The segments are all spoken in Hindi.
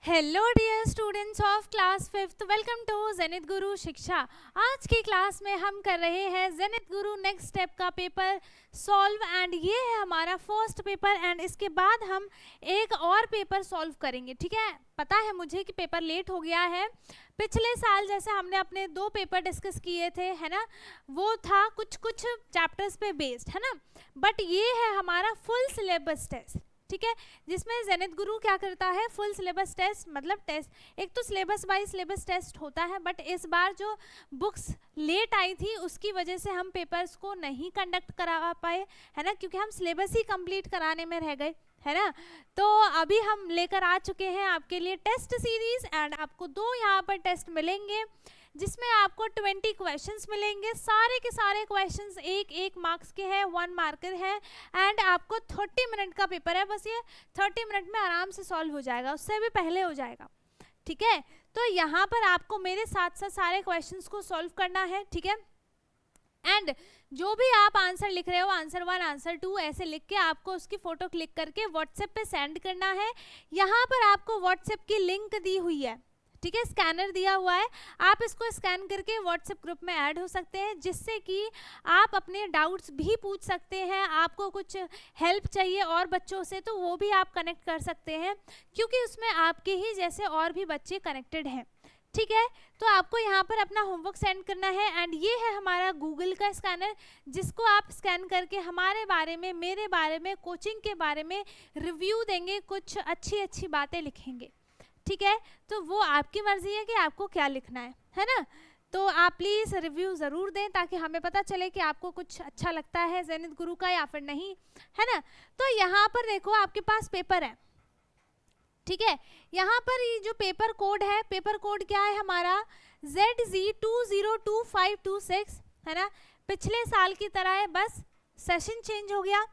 Hello dear students of class 5th, welcome to Zenith Guru Shiksha. आज की क्लास में हम कर रहे हैं जेनिथ गुरु नेक्स्ट स्टेप का पेपर सॉल्व एंड ये है हमारा फर्स्ट पेपर एंड इसके बाद हम एक और पेपर सॉल्व करेंगे। ठीक है, पता है मुझे कि पेपर लेट हो गया है। पिछले साल जैसे हमने अपने 2 पेपर डिस्कस किए थे, है ना, वो था कुछ चैप्टर्स पे बेस्ड, है ना, बट ये है हमारा फुल सिलेबस टेस्ट। ठीक है, जिसमें जेनिथ गुरु क्या करता है, फुल सिलेबस टेस्ट मतलब टेस्ट, एक तो सिलेबस बाय सिलेबस टेस्ट होता है, बट इस बार जो बुक्स लेट आई थी उसकी वजह से हम पेपर्स को नहीं कंडक्ट करा पाए, है ना, क्योंकि हम सिलेबस ही कंप्लीट कराने में रह गए, है ना। तो अभी हम लेकर आ चुके हैं आपके लिए टेस्ट सीरीज एंड आपको 2 यहाँ पर टेस्ट मिलेंगे जिसमें आपको 20 क्वेश्चंस मिलेंगे। सारे के सारे क्वेश्चंस एक मार्क्स के हैं, 1 मार्कर है एंड आपको 30 मिनट का पेपर है। बस ये 30 मिनट में आराम से सॉल्व हो जाएगा, उससे भी पहले हो जाएगा। ठीक है, तो यहाँ पर आपको मेरे साथ साथ सारे क्वेश्चंस को सॉल्व करना है। ठीक है, एंड जो भी आप आंसर लिख रहे हो, आंसर 1 आंसर 2 ऐसे लिख के आपको उसकी फोटो क्लिक करके व्हाट्सएप पे सेंड करना है। यहाँ पर आपको व्हाट्सएप की लिंक दी हुई है, ठीक है, स्कैनर दिया हुआ है, आप इसको स्कैन करके व्हाट्सएप ग्रुप में ऐड हो सकते हैं, जिससे कि आप अपने डाउट्स भी पूछ सकते हैं। आपको कुछ हेल्प चाहिए और बच्चों से तो वो भी आप कनेक्ट कर सकते हैं, क्योंकि उसमें आपके ही जैसे और भी बच्चे कनेक्टेड हैं। ठीक है, तो आपको यहाँ पर अपना होमवर्क सेंड करना है एंड ये है हमारा गूगल का स्कैनर, जिसको आप स्कैन करके हमारे बारे में, मेरे बारे में, कोचिंग के बारे में रिव्यू देंगे, कुछ अच्छी बातें लिखेंगे। ठीक है, तो वो आपकी मर्जी है कि आपको क्या लिखना है ना। तो आप प्लीज़ रिव्यू ज़रूर दें ताकि हमें पता चले कि आपको कुछ अच्छा लगता है जेनिथ गुरु का या फिर नहीं, है ना। तो यहाँ पर देखो आपके पास पेपर है, ठीक है, यहाँ पर ये जो पेपर कोड है, पेपर कोड क्या है हमारा ZZ202526, है ना, पिछले साल की तरह है, बस सेशन चेंज हो गया।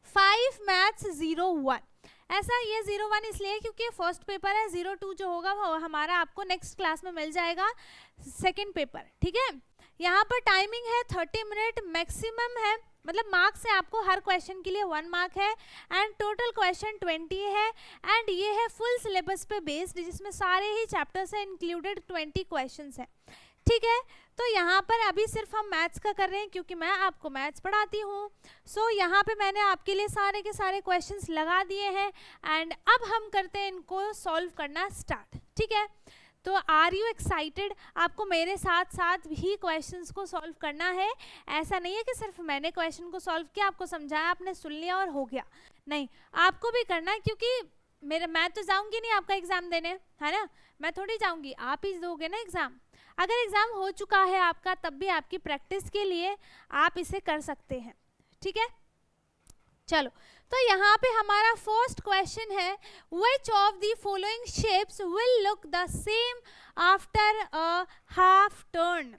5 मैथ्स 01, ऐसा ये 01 इसलिए क्योंकि फर्स्ट पेपर है, 02 जो होगा वो हमारा आपको नेक्स्ट क्लास में मिल जाएगा, सेकंड पेपर। ठीक है, यहाँ पर टाइमिंग है 30 मिनट मैक्सिमम है, मतलब मार्क्स है आपको हर क्वेश्चन के लिए 1 मार्क है एंड टोटल क्वेश्चन 20 है एंड ये है फुल सिलेबस पे बेस्ड, जिसमें सारे ही चैप्टर्स है इंक्लूडेड, 20 क्वेश्चंस है। ठीक है, तो यहाँ पर अभी सिर्फ हम मैथ्स का कर रहे हैं क्योंकि मैं आपको मैथ्स पढ़ाती हूँ। सो यहाँ पे मैंने आपके लिए सारे के सारे क्वेश्चंस लगा दिए हैं एंड अब हम करते हैं इनको सॉल्व करना स्टार्ट। ठीक है, तो आर यू एक्साइटेड? आपको मेरे साथ साथ भी क्वेश्चंस को सॉल्व करना है। ऐसा नहीं है कि सिर्फ मैंने क्वेश्चन को सॉल्व किया, आपको समझाया, आपने सुन लिया और हो गया, नहीं, आपको भी करना है, क्योंकि मैं तो जाऊँगी नहीं आपका एग्ज़ाम देने, है ना, मैं थोड़ी जाऊँगी, आप ही दोगे ना एग्ज़ाम। अगर एग्ज़ाम हो चुका है आपका तब भी आपकी प्रैक्टिस के लिए आप इसे कर सकते हैं। ठीक है, चलो, तो यहाँ पे हमारा फर्स्ट क्वेश्चन है, which of the following shapes will look the same after a half turn.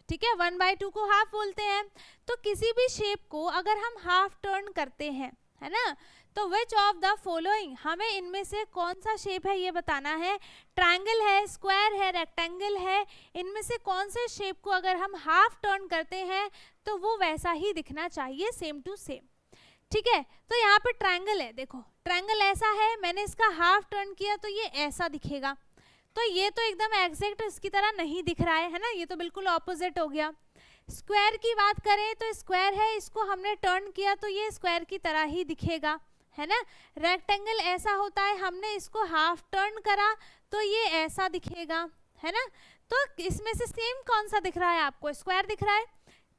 ठीक है, 1/2 को हाफ बोलते हैं, तो किसी भी शेप को अगर हम हाफ टर्न करते हैं, है ना, तो विच ऑफ द फॉलोइंग, हमें इनमें से कौन सा शेप है ये बताना है। ट्रायंगल है, स्क्वायर है, रेक्टेंगल है, इनमें से कौन से शेप को अगर हम हाफ टर्न करते हैं तो वो वैसा ही दिखना चाहिए, सेम टू सेम। ठीक है, तो यहाँ पर ट्रायंगल है, देखो ट्रायंगल ऐसा है, मैंने इसका हाफ टर्न किया तो ये ऐसा दिखेगा, तो ये तो एकदम एग्जैक्ट इसकी तरह नहीं दिख रहा है ना, ये तो बिल्कुल ऑपोजिट हो गया। स्क्वायर की बात करें तो स्क्वायर है, इसको हमने टर्न किया तो ये स्क्वायर की तरह ही दिखेगा, है ना। रेक्टेंगल ऐसा होता है, हमने इसको हाफ टर्न करा तो ये ऐसा दिखेगा, है ना। तो इसमें से सेम कौन सा दिख रहा है आपको? स्क्वायर दिख रहा है।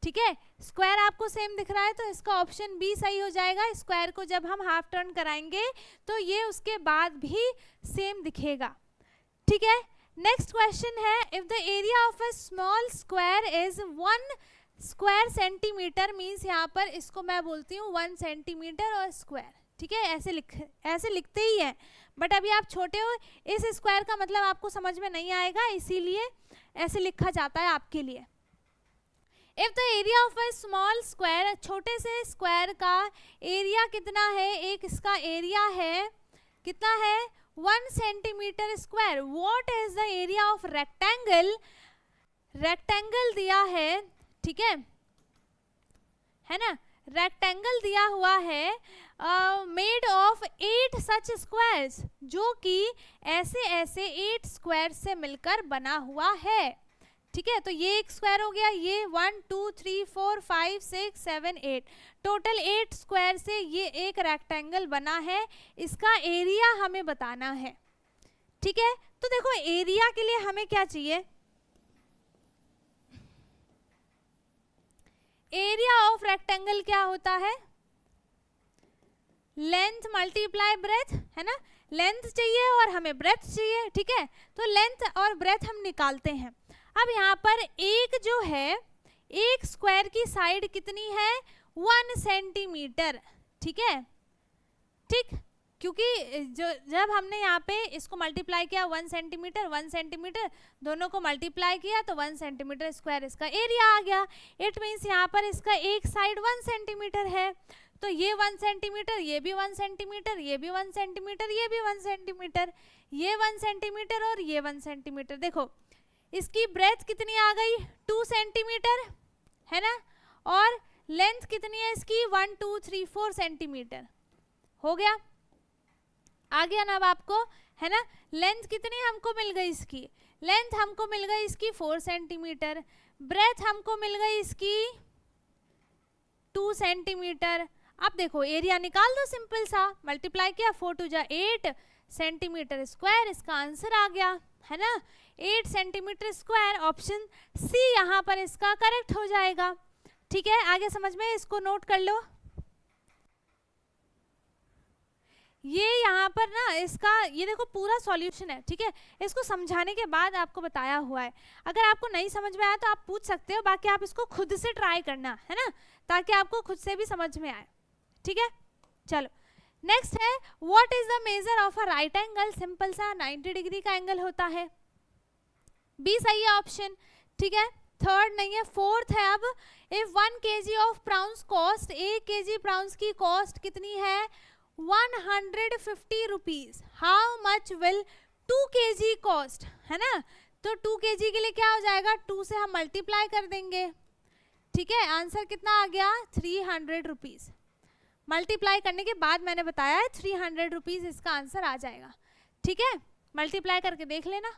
ठीक है, स्क्वायर आपको सेम दिख रहा है तो इसका ऑप्शन बी सही हो जाएगा। स्क्वायर को जब हम हाफ टर्न कराएंगे तो ये उसके बाद भी सेम दिखेगा। ठीक है, नेक्स्ट क्वेश्चन है, if the area of a small square is 1 square centimetre, means यहाँ पर इसको मैं बोलती हूँ 1 सेंटीमीटर और स्क्वायर। ठीक है, ऐसे लिखते ही हैं, बट अभी आप छोटे हो, इस स्क्वायर का मतलब आपको समझ में नहीं आएगा, इसीलिए ऐसे लिखा जाता है आपके लिए। If the area of a small square, छोटे से स्क्वायर का एरिया कितना है, एक इसका एरिया है कितना है 1 centimetre square. What is the area of rectangle? Rectangle दिया है, ठीक है ना, रेक्टेंगल दिया हुआ है मेड ऑफ 8 सच स्क्वायर्स, जो कि ऐसे ऐसे 8 स्क्वायर से मिलकर बना हुआ है। ठीक है, तो ये एक स्क्वायर हो गया, ये 1 2 3 4 5 6 7 8, टोटल 8 स्क्वायर से ये एक रेक्टेंगल बना है। इसका एरिया हमें बताना है। ठीक है, तो देखो एरिया के लिए हमें क्या चाहिए, एरिया ऑफ रेक्टेंगल क्या होता है, लेंथ मल्टीप्लाई ब्रेथ, है ना। लेंथ चाहिए और हमें ब्रेथ चाहिए। ठीक है, तो लेंथ और ब्रेथ हम निकालते हैं। अब यहाँ पर एक जो है, एक स्क्वायर की साइड कितनी है, 1 सेंटीमीटर। ठीक है, ठीक, क्योंकि जब हमने यहाँ पे इसको मल्टीप्लाई किया 1 सेंटीमीटर 1 सेंटीमीटर, दोनों को मल्टीप्लाई किया तो 1 सेंटीमीटर स्क्वायर इसका एरिया आ गया। इट मीन्स यहाँ पर इसका एक साइड 1 सेंटीमीटर है, तो ये 1 सेंटीमीटर, ये भी 1 सेंटीमीटर, ये भी 1 सेंटीमीटर, ये भी 1 सेंटीमीटर, ये 1 सेंटीमीटर और ये 1 सेंटीमीटर। देखो इसकी ब्रेथ कितनी आ गई, 2 सेंटीमीटर, है ना, और लेंथ कितनी है इसकी, 1 2 3 4 सेंटीमीटर। हो गया, आ गया ना अब आपको, है ना। लेंथ कितनी हमको मिल गई इसकी, लेंथ हमको मिल गई इसकी 4 सेंटीमीटर, ब्रेथ हमको मिल गई इसकी 2 सेंटीमीटर। अब देखो एरिया निकाल दो, सिंपल सा, मल्टीप्लाई किया 4 2 जा 8 सेंटीमीटर स्क्वायर, इसका आंसर आ गया, है ना, 8 सेंटीमीटर स्क्वायर। ऑप्शन सी यहाँ पर इसका करेक्ट हो जाएगा। ठीक है, आगे समझ में, इसको नोट कर लो। ये यहाँ पर ना इसका, ये देखो पूरा सॉल्यूशन है। ठीक है, इसको समझाने के बाद आपको बताया हुआ है। अगर आपको नहीं समझ में आया तो आप पूछ सकते हो, बाकी आप इसको खुद से ट्राई करना, है ना, ताकि आपको खुद से भी समझ में आए। ठीक है, चलो नेक्स्ट है, what is the measure of a right angle. Simple सा 90 डिग्री का एंगल होता है। बी सही है ऑप्शन। ठीक है, थर्ड नहीं है, फोर्थ है। अब if 1 kg of prawns cost, 1 kg prawns की कॉस्ट कितनी है, 150 rupees, how much will 2 kg cost, है ना। तो 2 kg के लिए क्या हो जाएगा, 2 से हम मल्टीप्लाई कर देंगे। ठीक है, आंसर कितना आ गया, 300 रुपीज। मल्टीप्लाई करने के बाद मैंने बताया है 300 रुपीज इसका आंसर आ जाएगा। ठीक है, मल्टीप्लाई करके देख लेना।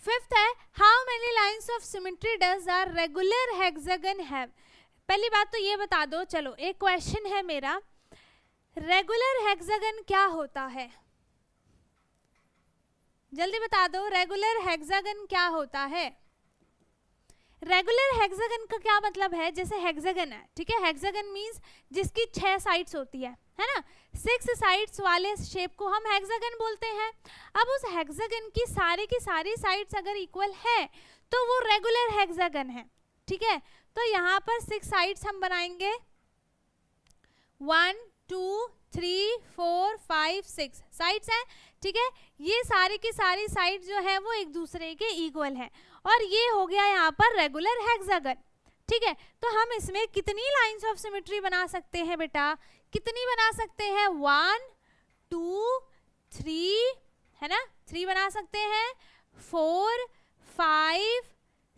फिफ्थ है, how many lines of symmetry does a regular hexagon have. पहली बात तो ये बता दो, चलो एक क्वेश्चन है मेरा, रेगुलर हेक्सागन क्या होता है, जल्दी बता दो, रेगुलर हेक्सागन क्या होता है। रेगुलर हेक्सागन का क्या मतलब है, जैसे हेक्सागन है, ठीक है, हेक्सागन मींस जिसकी 6 साइड्स होती है ना, 6 साइड्स वाले शेप को हम हेक्सागन बोलते हैं। अब उस हेक्सागन की सारी साइड्स अगर इक्वल है तो वो रेगुलर हेक्सागन है। ठीक है, तो यहाँ पर 6 साइड्स हम बनाएंगे, 1 2 3 4 5 6 साइड्स हैं। ठीक है, ये सारी की सारी साइड जो है वो एक दूसरे के इक्वल है, और ये हो गया यहाँ पर रेगुलर हेक्सागन। ठीक है, तो हम इसमें कितनी लाइंस ऑफ सिमेट्री बना सकते हैं बेटा, कितनी बना सकते हैं, 1 2 3, है ना, 3 बना सकते हैं, 4 5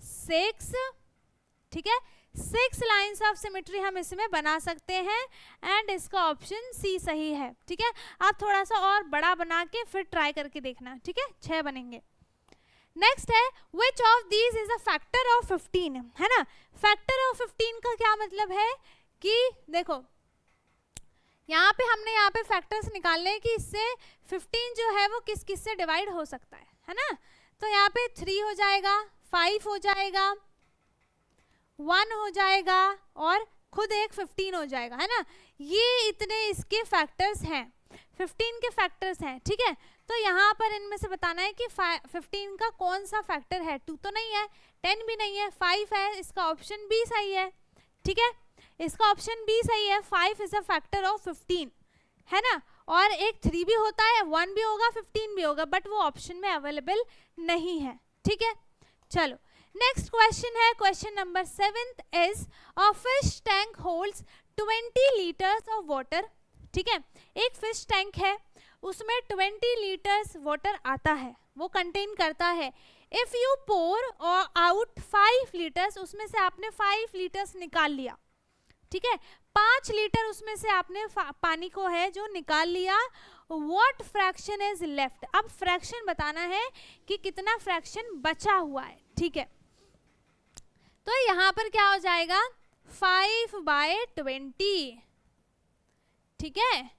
6। ठीक है, 6 लाइंस ऑफ सिमेट्री हम इसमें बना सकते हैं, एंड इसका ऑप्शन सी सही है। ठीक है, आप थोड़ा सा और बड़ा बना के फिर ट्राई करके देखना। ठीक है, 6 बनेंगे। नेक्स्ट है, which of these is a factor of 15, है ना। फैक्टर ऑफ 15 का क्या मतलब है कि देखो यहाँ पे हमने यहाँ पे फैक्टर्स निकालने हैं कि इससे 15 जो है वो किस किस से डिवाइड हो सकता है ना। तो यहाँ पे 3 हो जाएगा, 5 हो जाएगा, 1 हो जाएगा और खुद एक 15 हो जाएगा, है ना। ये इतने इसके फैक्टर्स हैं, 15 के फैक्टर्स हैं। ठीक है, तो यहाँ पर इनमें से बताना है कि 15 का कौन सा फैक्टर है। 2 तो नहीं है, 10 भी नहीं है, 5 है, इसका ऑप्शन बी सही है। ठीक है, इसका ऑप्शन बी सही है, 5 इज अ फैक्टर ऑफ 15, है ना। और एक 3 भी होता है, 1 भी होगा, 15 भी होगा, बट वो ऑप्शन में अवेलेबल नहीं है। ठीक है, चलो नेक्स्ट क्वेश्चन है, question number 7 is a fish tank holds 20 litres of water. ठीक है, एक फिश टैंक है, उसमें 20 लीटर्स वाटर आता है, वो कंटेन करता है। इफ यू पोर और आउट 5 लीटर्स, उसमें से आपने 5 लीटर्स निकाल लिया, ठीक है, 5 लीटर उसमें से आपने पानी को है जो निकाल लिया, व्हाट फ्रैक्शन इज लेफ्ट, अब फ्रैक्शन बताना है कि कितना फ्रैक्शन बचा हुआ है, ठीक है। तो यहाँ पर क्या हो जाएगा 5/20, ठीक है,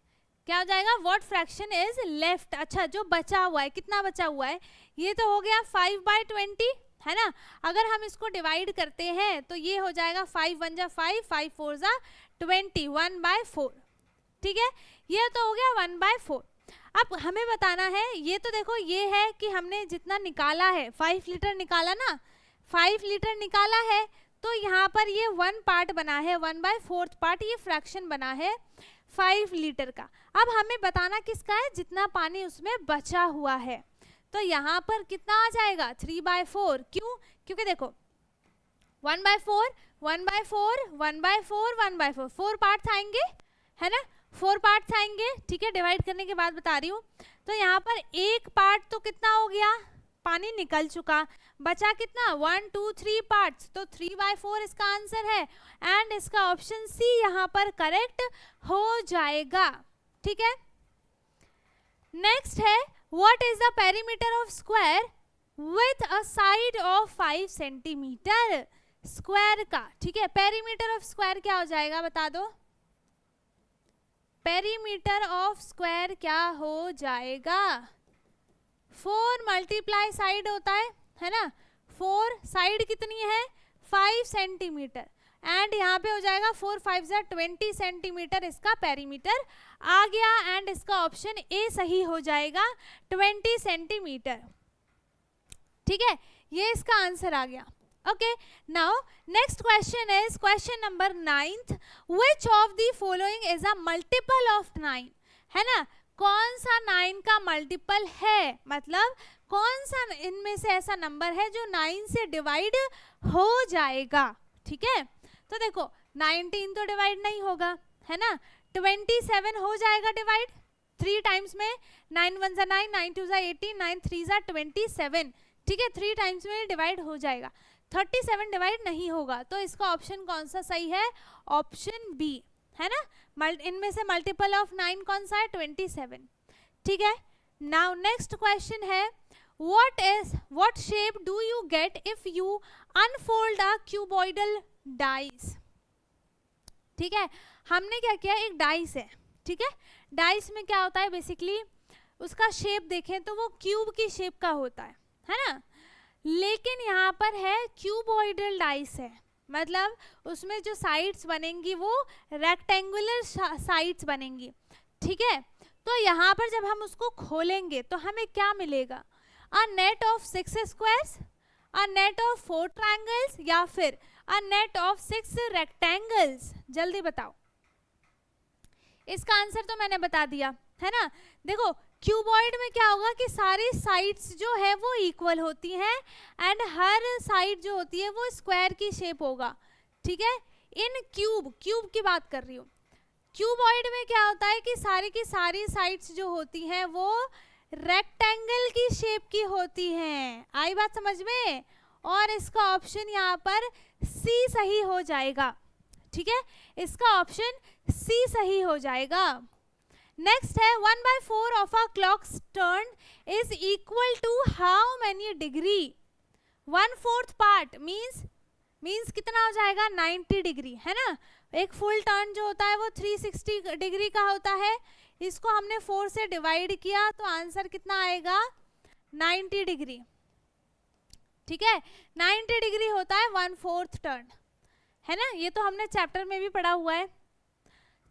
क्या हो जाएगा व्हाट फ्रैक्शन इज लेफ्ट, अच्छा जो बचा हुआ है, कितना बचा हुआ है, ये तो हो गया 5/20 है ना। अगर हम इसको डिवाइड करते हैं तो ये हो जाएगा 5 1 जा 5, 5 4 जा 20, 1/4, ठीक है, ये तो हो गया 1/4। अब हमें बताना है, ये तो देखो ये है कि हमने जितना निकाला है 5 लीटर निकाला ना, 5 लीटर निकाला है, तो यहाँ पर ये 1 पार्ट बना है, 1/4 पार्ट ये फ्रैक्शन बना है 5 लीटर का। अब हमें बताना किसका है, जितना पानी उसमें बचा हुआ है, तो यहाँ पर कितना आ जाएगा 3/4, क्यों, क्योंकि देखो 1/4 1/4 1/4 1/4 4 पार्ट्स आएंगे है ना, 4 पार्ट्स आएंगे, ठीक है, डिवाइड करने के बाद बता रही हूँ। तो यहाँ पर एक पार्ट तो कितना हो गया, पानी निकल चुका, बचा कितना 1 2 3 पार्ट्स, तो 3/4 इसका आंसर है, एंड इसका ऑप्शन सी यहाँ पर करेक्ट हो जाएगा, ठीक है। नेक्स्ट है what is the perimeter of square with a side of 5 centimetre, square का, ठीक है, पेरीमीटर ऑफ स्क्वायर क्या हो जाएगा बता दो, पेरीमीटर ऑफ स्क्वायर क्या हो जाएगा, 4 मल्टीप्लाई साइड होता है ना, 4 साइड कितनी है 5 सेंटीमीटर, एंड यहाँ पे हो जाएगा 4 5 जा 20 सेंटीमीटर इसका पेरीमीटर आ गया, एंड इसका ऑप्शन ए सही हो जाएगा 20 सेंटीमीटर, ठीक है, ये इसका आंसर आ गया। Okay, now next question is question number 9th, which of the following is a multiple of 9, है ना, कौन सा 9 का मल्टीपल है, मतलब कौन सा इनमें से ऐसा नंबर है जो 9 से डिवाइड हो जाएगा, ठीक है। तो देखो 19 तो डिवाइड नहीं होगा है ना, 27 हो जाएगा डिवाइड 3 टाइम्स में, 9 1 जा 9, 9 2 जा 18, 9 3 जा 27, ठीक है, 3 टाइम्स में डिवाइड हो जाएगा, 37 डिवाइड नहीं होगा, तो इसका ऑप्शन कौन सा सही है, ऑप्शन बी है ना, इनमें से मल्टीपल ऑफ 9 कौन सा है 27, ठीक है। नाउ नेक्स्ट क्वेश्चन है what shape do you get if you unfold a cuboidal dice, ठीक है, हमने क्या किया, एक डाइस है, ठीक है, डाइस में क्या होता है बेसिकली उसका शेप देखें तो वो क्यूब की शेप का होता है ना, लेकिन यहाँ पर है क्यूबॉइडल डाइस है, मतलब उसमें जो साइड्स बनेंगी वो रेक्टेंगुलर साइड्स बनेंगी, ठीक है। तो यहाँ पर जब हम उसको खोलेंगे तो हमें क्या मिलेगा, a net of 6 squares, a net of 4 triangles, या फिर अ नेट ऑफ 6 रेक्टेंगल्स, जल्दी बताओ। इसका आंसर तो मैंने बता दिया है ना, देखो क्यूबॉइड में क्या होगा कि सारी साइड्स जो है वो इक्वल होती हैं, एंड हर साइड जो होती है वो स्क्वायर की शेप होगा, ठीक है। इन क्यूब की बात कर रही हूँ, क्यूबॉइड में क्या होता है कि सारी की सारी साइड्स जो होती हैं वो रेक्टेंगल की शेप की होती हैं, आई बात समझ में, और इसका ऑप्शन यहाँ पर सी सही हो जाएगा, ठीक है, इसका ऑप्शन सी सही हो जाएगा। नेक्स्ट है 1/4 of a clock turn is equal to how many degree, 1/4 part means कितना हो जाएगा 90 डिग्री है ना, एक फुल टर्न जो होता है वो 360 डिग्री का होता है, इसको हमने 4 से डिवाइड किया तो आंसर कितना आएगा 90 डिग्री, ठीक है, 90 डिग्री होता है 1/4 टर्न, है ना, ये तो हमने चैप्टर में भी पढ़ा हुआ है,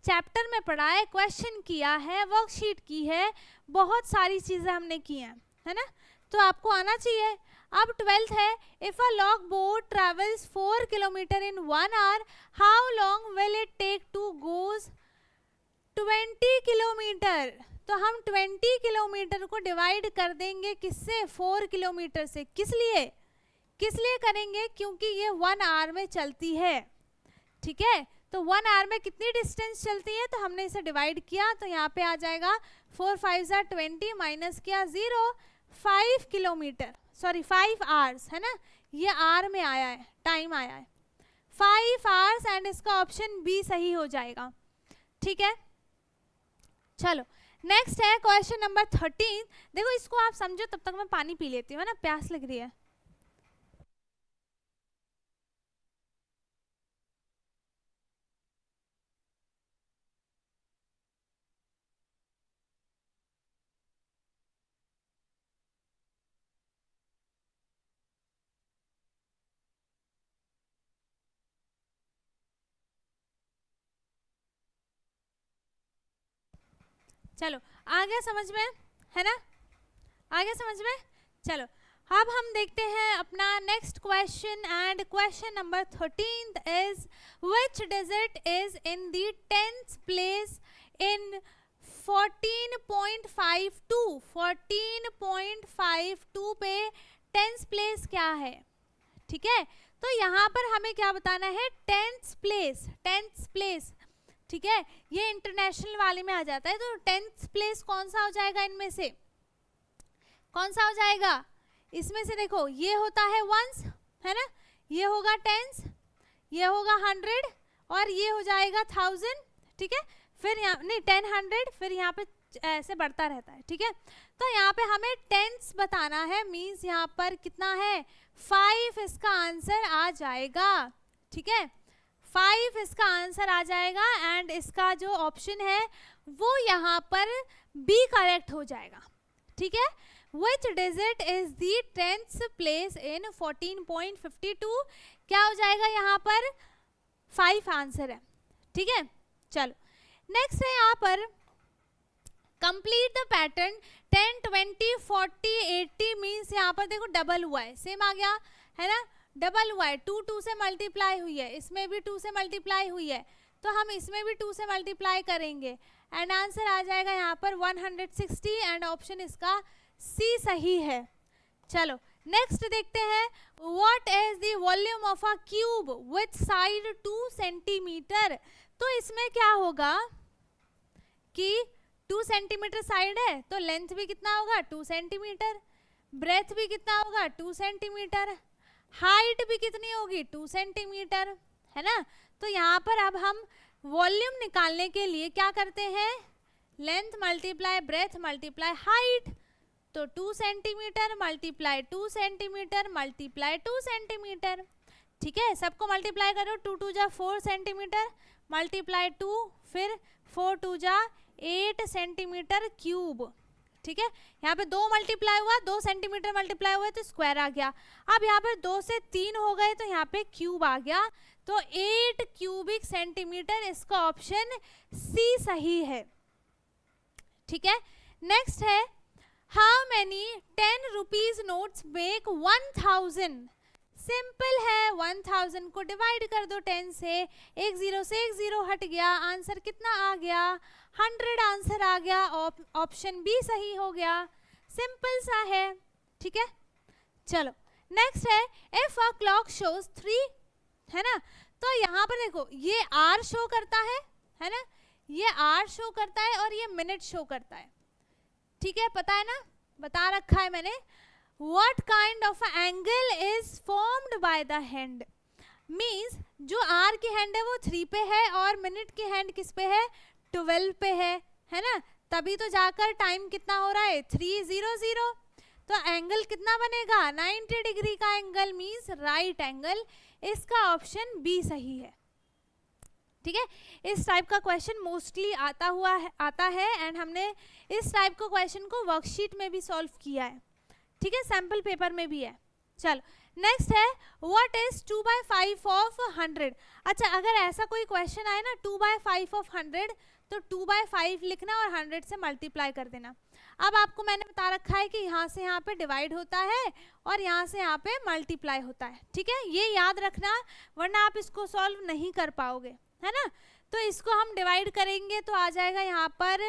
चैप्टर में पढ़ा है, क्वेश्चन किया है, वर्कशीट की है, बहुत सारी चीजें हमने की हैं, है ना, तो आपको आना चाहिए। अब 12th है, if a log boat travels 4 kilometre in 1 hour, how long will it take to goes 20 kilometre, तो हम 20 किलोमीटर को डिवाइड कर देंगे किससे, 4 किलोमीटर से, किस लिए करेंगे, क्योंकि ये 1 आवर में चलती है, ठीक है, तो 1 आवर में कितनी डिस्टेंस चलती है, तो हमने इसे डिवाइड किया तो यहाँ पे आ जाएगा 4 5 जा 20 माइनस किया 0, 5 किलोमीटर, सॉरी 5 आवर्स है ना, ये आवर में आया है, टाइम आया है, 5 आवर्स एंड इसका ऑप्शन बी सही हो जाएगा। ठीक है, चलो नेक्स्ट है क्वेश्चन नंबर 13। देखो इसको आप समझो, तब तक मैं पानी पी लेती हूँ, है ना, प्यास लग रही है। चलो आ गया समझ में, है ना, आ गया समझ में। चलो अब हम देखते हैं अपना next question and question number 13 is which desert is in the 10th place in 14.52 14.52 पे 10th प्लेस क्या है। ठीक है, तो यहाँ पर हमें क्या बताना है, 10th प्लेस, 10th प्लेस। ठीक है, ये इंटरनेशनल वाले में आ जाता है, तो 10th प्लेस कौन सा हो जाएगा, इनमें से कौन सा हो जाएगा, इसमें से देखो ये होता है वंस, है ना, ये होगा टेंस, ये होगा 100 और ये हो जाएगा 1000। ठीक है, फिर यहाँ नहीं 10 100, फिर यहाँ पे ऐसे बढ़ता रहता है। ठीक है, तो यहाँ पे हमें टेंस बताना है, मीन्स यहाँ पर कितना है 5 इसका आंसर आ जाएगा। ठीक है, 5 इसका आंसर आ जाएगा एंड इसका जो ऑप्शन है वो यहाँ पर बी करेक्ट हो जाएगा। ठीक है, Which desert is the 10th place in 14.52, क्या हो जाएगा यहाँ पर 5 आंसर है। ठीक है, चलो नेक्स्ट है यहाँ पर कंप्लीट द पैटर्न 10 20 40 80 मीन्स यहाँ पर देखो डबल हुआ है, सेम आ गया है ना, डबल हुआ है, 2 2 से मल्टीप्लाई हुई है, इसमें भी 2 से मल्टीप्लाई हुई है, तो हम इसमें भी 2 से मल्टीप्लाई करेंगे एंड आंसर आ जाएगा यहाँ पर 160 एंड ऑप्शन इसका सी सही है। चलो नेक्स्ट देखते हैं, what is the volume of a cube with side 2 centimetre. तो इसमें क्या होगा कि 2 सेंटीमीटर साइड है तो लेंथ भी कितना होगा 2 सेंटीमीटर, ब्रेथ भी कितना होगा 2 सेंटीमीटर, हाइट भी कितनी होगी 2 सेंटीमीटर, है ना। तो यहाँ पर अब हम वॉल्यूम निकालने के लिए क्या करते हैं, length multiply breath multiply height, तो 2 centimetre multiply 2 centimetre multiply 2 centimetre. ठीक है, सबको मल्टीप्लाई करो, 2 2 जा 4 सेंटीमीटर मल्टीप्लाई 2, फिर 4 2 जा 8 सेंटीमीटर क्यूब। ठीक है, यहाँ पे 2 मल्टीप्लाई हुआ, 2 सेंटीमीटर मल्टीप्लाई हुआ तो स्क्वायर आ गया। अब यहाँ पर 2 से 3 हो गए तो यहाँ पे क्यूब आ गया, तो 8 क्यूबिक सेंटीमीटर इसका ऑप्शन सी सही है। ठीक है, नेक्स्ट है how many 10 rupees notes make 1000। Simple है, 1000 को डिवाइड कर दो 10 से, एक जीरो से एक जीरो हट गया, आंसर कितना आ गया 100 आंसर आ गया, ऑप्शन बी सही हो गया, सिंपल सा है। ठीक है, चलो नेक्स्ट है इफ अ क्लॉक शोज 3, है ना, तो यहाँ पर देखो ये आर शो करता है ना, ये आर शो करता है और ये मिनट शो करता है। ठीक है, पता है ना, बता रखा है मैंने। What kind of angle is formed by the hand? Means जो R की हैंड है वो 3 पे है और मिनट की हैंड किस पे है 12 पे है ना, तभी तो जाकर टाइम कितना हो रहा है 300। तो एंगल कितना बनेगा 90 डिग्री का एंगल, मीन्स राइट एंगल, इसका ऑप्शन बी सही है। ठीक है, इस टाइप का क्वेश्चन मोस्टली आता है एंड हमने इस टाइप का क्वेश्चन को वर्कशीट में भी सॉल्व किया है। ठीक है, सैम्पल पेपर में भी है। चलो नेक्स्ट है व्हाट इज 2/5 ऑफ 100। अच्छा, अगर ऐसा कोई क्वेश्चन आए ना 2/5 ऑफ 100 तो 2/5 लिखना और 100 से मल्टीप्लाई कर देना। अब आपको मैंने बता रखा है कि यहाँ से यहाँ पे डिवाइड होता है और यहाँ से यहाँ पे मल्टीप्लाई होता है। ठीक है, ये याद रखना वरना आप इसको सॉल्व नहीं कर पाओगे, है ना। तो इसको हम डिवाइड करेंगे तो आ जाएगा यहाँ पर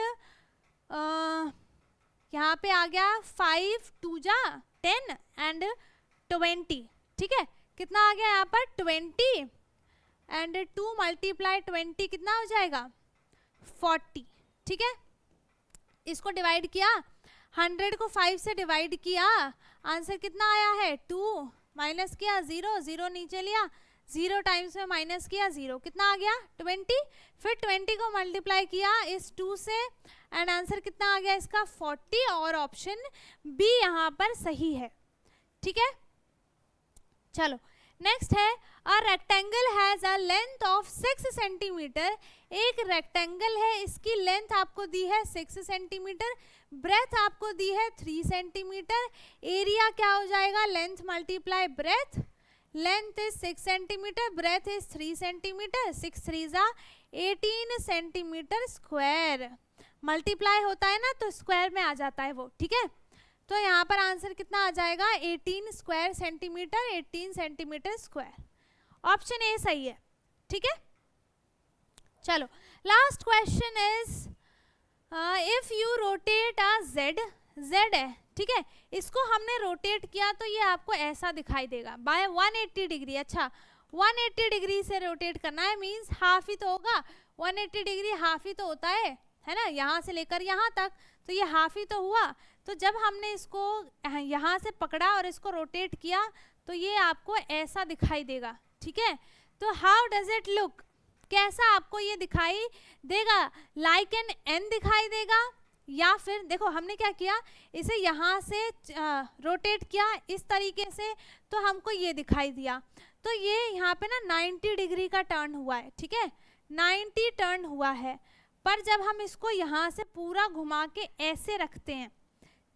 यहाँ पे आ गया 5 2 जा 10 एंड 20। ठीक है, कितना आ गया यहाँ पर 20 एंड 2 मल्टीप्लाई 20 कितना हो जाएगा 40। ठीक है, इसको डिवाइड किया, 100 को 5 से डिवाइड किया, आंसर कितना आया है 2, माइनस किया 0 0 नीचे लिया 0 टाइम्स में माइनस किया 0, कितना आ गया 20, फिर 20 को मल्टीप्लाई किया इस 2 से एंड आंसर कितना आ गया इसका 40, और ऑप्शन बी यहाँ पर सही है। ठीक है, चलो नेक्स्ट है a rectangle has a length of 6 centimetre. एक रेक्टेंगल है, इसकी लेंथ आपको दी है 6 सेंटीमीटर, ब्रेथ आपको दी है 3 सेंटीमीटर। एरिया क्या हो जाएगा, length multiply breadth, length is 6 centimetre, breadth is 3 centimetre, 6 3 जा 18 सेंटीमीटर स्क्वायर। मल्टीप्लाई होता है ना तो स्क्वायर में आ जाता है वो। ठीक है, तो यहाँ पर आंसर कितना आ जाएगा 18 square centimetre, 18 centimetre square. Option A सही है। ठीक है, चलो last question is if you rotate a Z, Z है, ठीक है, इसको हमने रोटेट किया तो ये आपको ऐसा दिखाई देगा बाय 180 डिग्री। अच्छा 180 डिग्री से रोटेट करना है, मीन्स हाफ ही तो होगा, 180 डिग्री हाफ ही तो होता है ना, यहाँ से लेकर यहाँ तक, तो ये हाफ ही तो हुआ। तो जब हमने इसको यहाँ से पकड़ा और इसको रोटेट किया तो ये आपको ऐसा दिखाई देगा। ठीक है, तो हाउ डज इट लुक, कैसा आपको ये दिखाई देगा, लाइक एन एन दिखाई देगा, या फिर देखो हमने क्या किया, इसे यहाँ से रोटेट किया इस तरीके से तो हमको ये दिखाई दिया। तो ये यहाँ पे ना 90 डिग्री का टर्न हुआ है। ठीक है, 90 टर्न हुआ है, पर जब हम इसको यहाँ से पूरा घुमा के ऐसे रखते हैं,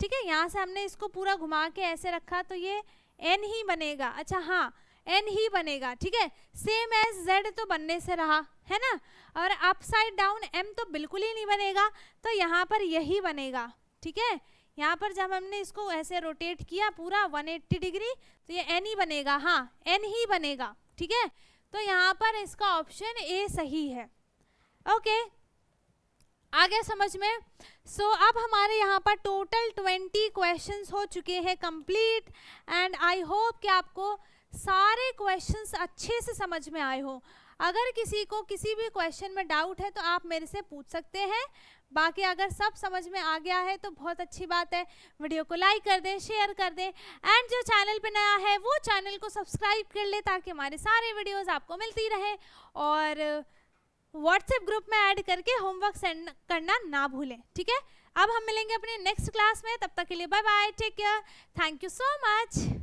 ठीक है, यहाँ से हमने इसको पूरा घुमा के ऐसे रखा तो ये एन ही बनेगा। अच्छा हाँ, एन ही बनेगा। ठीक है, सेम एज जेड तो बनने से रहा है ना, और अपसाइड डाउन एम तो बिल्कुल ही नहीं बनेगा, तो यहाँ पर यही बनेगा। ठीक है, यहाँ पर जब हमने इसको ऐसे रोटेट किया पूरा 180 डिग्री तो ये एन ही बनेगा, हाँ एन ही बनेगा। ठीक है, तो यहाँ पर इसका ऑप्शन ए सही है। ओके, आ गया समझ में। सो अब हमारे यहाँ पर टोटल 20 क्वेश्चंस हो चुके हैं कंप्लीट, एंड आई होप कि आपको सारे क्वेश्चंस अच्छे से समझ में आए हो। अगर किसी को किसी भी क्वेश्चन में डाउट है तो आप मेरे से पूछ सकते हैं, बाकी अगर सब समझ में आ गया है तो बहुत अच्छी बात है। वीडियो को लाइक कर दें, शेयर कर दें, एंड जो चैनल पे नया है वो चैनल को सब्सक्राइब कर ले ताकि हमारे सारे वीडियोस आपको मिलती रहे, और व्हाट्सएप ग्रुप में ऐड करके होमवर्क सेंड करना ना भूलें। ठीक है, अब हम मिलेंगे अपने नेक्स्ट क्लास में, तब तक के लिए bye bye, take care, thank you so much.